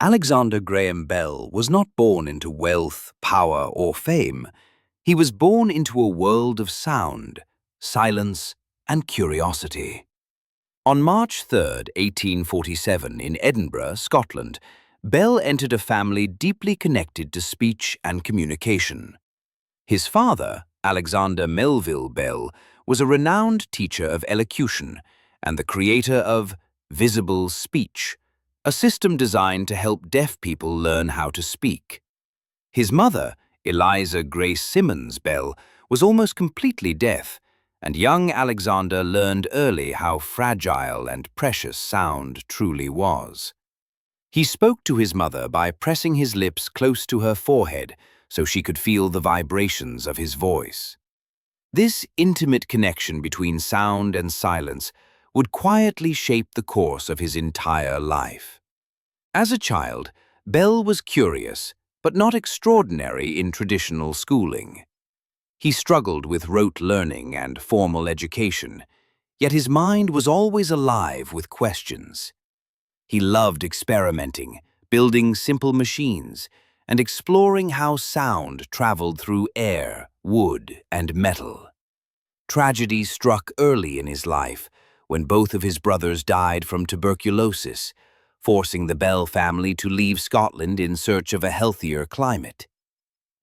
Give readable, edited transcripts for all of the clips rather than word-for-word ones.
Alexander Graham Bell was not born into wealth, power, or fame. He was born into a world of sound, silence, and curiosity. On March 3, 1847, in Edinburgh, Scotland, Bell entered a family deeply connected to speech and communication. His father, Alexander Melville Bell, was a renowned teacher of elocution and the creator of visible speech, a system designed to help deaf people learn how to speak. His mother, Eliza Grace Simmons Bell, was almost completely deaf, and young Alexander learned early how fragile and precious sound truly was. He spoke to his mother by pressing his lips close to her forehead so she could feel the vibrations of his voice. This intimate connection between sound and silence would quietly shape the course of his entire life. As a child, Bell was curious, but not extraordinary in traditional schooling. He struggled with rote learning and formal education, yet his mind was always alive with questions. He loved experimenting, building simple machines, and exploring how sound traveled through air, wood, and metal. Tragedy struck early in his life when both of his brothers died from tuberculosis, forcing the Bell family to leave Scotland in search of a healthier climate.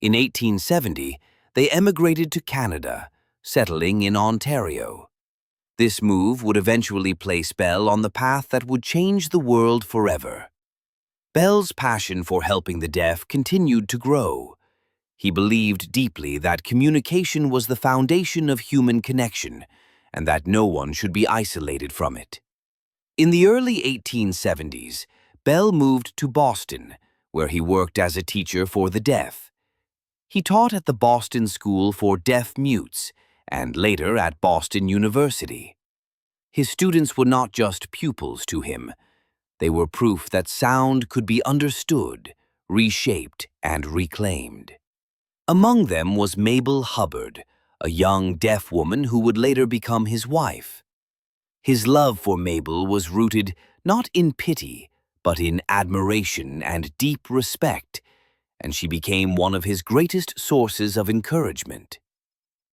In 1870, they emigrated to Canada, settling in Ontario. This move would eventually place Bell on the path that would change the world forever. Bell's passion for helping the deaf continued to grow. He believed deeply that communication was the foundation of human connection, and that no one should be isolated from it. In the early 1870s, Bell moved to Boston, where he worked as a teacher for the deaf. He taught at the Boston School for Deaf Mutes and later at Boston University. His students were not just pupils to him. They were proof that sound could be understood, reshaped, and reclaimed. Among them was Mabel Hubbard, a young deaf woman who would later become his wife. His love for Mabel was rooted not in pity, but in admiration and deep respect, and she became one of his greatest sources of encouragement.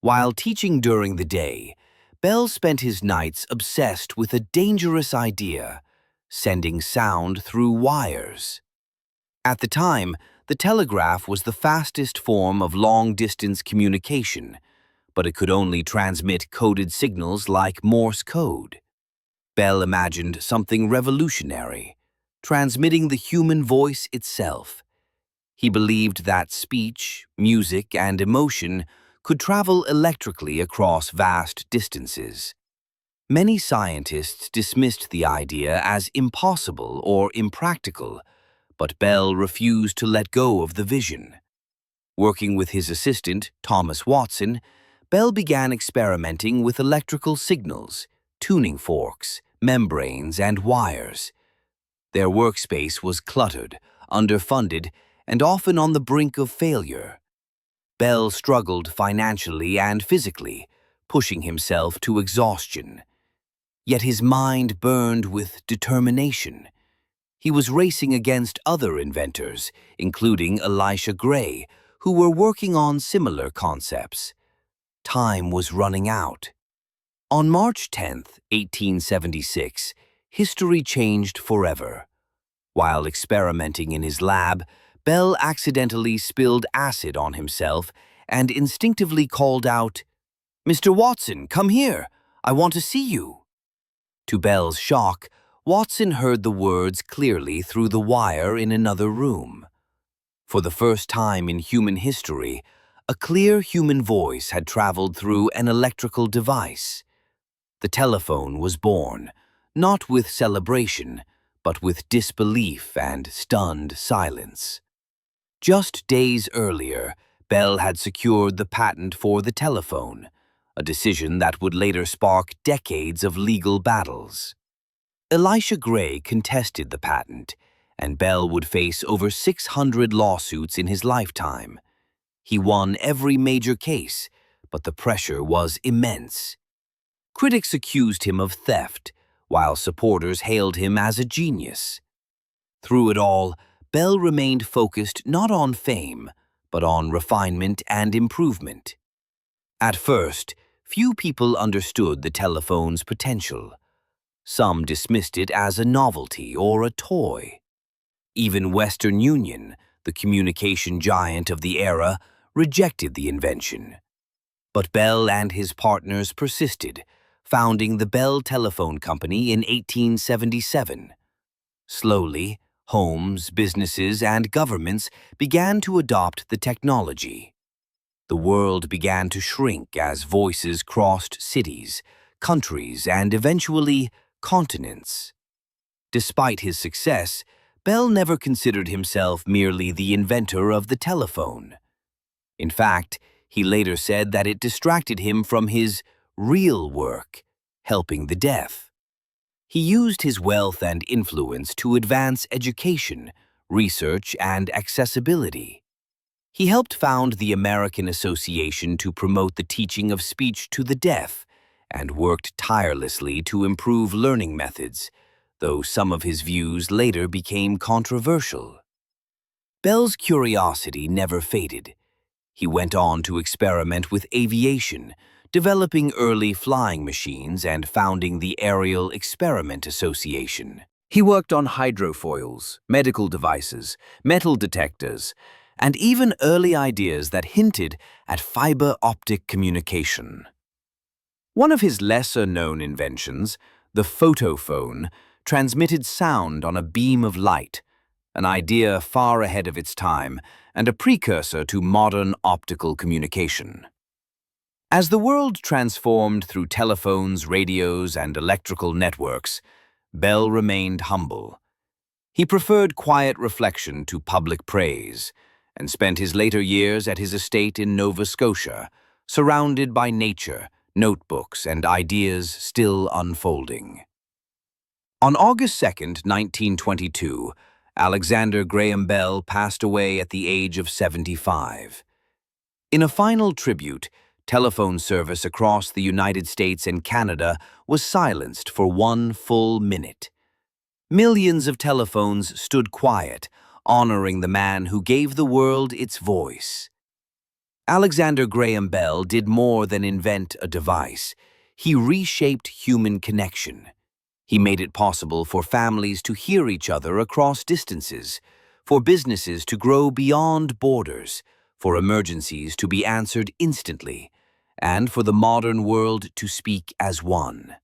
While teaching during the day, Bell spent his nights obsessed with a dangerous idea: sending sound through wires. At the time, the telegraph was the fastest form of long-distance communication, but it could only transmit coded signals like Morse code. Bell imagined something revolutionary: transmitting the human voice itself. He believed that speech, music, and emotion could travel electrically across vast distances. Many scientists dismissed the idea as impossible or impractical, but Bell refused to let go of the vision. Working with his assistant, Thomas Watson, Bell began experimenting with electrical signals, tuning forks, membranes, and wires. Their workspace was cluttered, underfunded, and often on the brink of failure. Bell struggled financially and physically, pushing himself to exhaustion. Yet his mind burned with determination. He was racing against other inventors, including Elisha Gray, who were working on similar concepts. Time was running out. On March 10, 1876, history changed forever. While experimenting in his lab, Bell accidentally spilled acid on himself and instinctively called out, "Mr. Watson, come here! I want to see you!" To Bell's shock, Watson heard the words clearly through the wire in another room. For the first time in human history, a clear human voice had traveled through an electrical device. The telephone was born, not with celebration, but with disbelief and stunned silence. Just days earlier, Bell had secured the patent for the telephone, a decision that would later spark decades of legal battles. Elisha Gray contested the patent, and Bell would face over 600 lawsuits in his lifetime. He won every major case, but the pressure was immense. Critics accused him of theft, while supporters hailed him as a genius. Through it all, Bell remained focused not on fame, but on refinement and improvement. At first, few people understood the telephone's potential. Some dismissed it as a novelty or a toy. Even Western Union, the communication giant of the era, rejected the invention. But Bell and his partners persisted, founding the Bell Telephone Company in 1877. Slowly, homes, businesses, and governments began to adopt the technology. The world began to shrink as voices crossed cities, countries, and eventually continents. Despite his success, Bell never considered himself merely the inventor of the telephone. In fact, he later said that it distracted him from his real work, helping the deaf. He used his wealth and influence to advance education, research, and accessibility. He helped found the American Association to promote the teaching of speech to the deaf and worked tirelessly to improve learning methods, though some of his views later became controversial. Bell's curiosity never faded. He went on to experiment with aviation, developing early flying machines and founding the Aerial Experiment Association. He worked on hydrofoils, medical devices, metal detectors, and even early ideas that hinted at fiber optic communication. One of his lesser-known inventions, the photophone, transmitted sound on a beam of light, an idea far ahead of its time and a precursor to modern optical communication. As the world transformed through telephones, radios, and electrical networks, Bell remained humble. He preferred quiet reflection to public praise, and spent his later years at his estate in Nova Scotia, surrounded by nature, notebooks, and ideas still unfolding. On August 2, 1922, Alexander Graham Bell passed away at the age of 75. In a final tribute, telephone service across the United States and Canada was silenced for 1 full minute. Millions of telephones stood quiet, honoring the man who gave the world its voice. Alexander Graham Bell did more than invent a device. He reshaped human connection. He made it possible for families to hear each other across distances, for businesses to grow beyond borders, for emergencies to be answered instantly, and for the modern world to speak as one.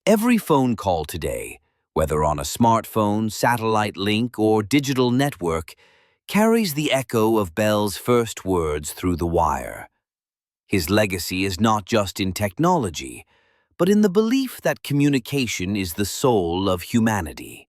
Every phone call today, whether on a smartphone, satellite link, or digital network, carries the echo of Bell's first words through the wire. His legacy is not just in technology, but in the belief that communication is the soul of humanity.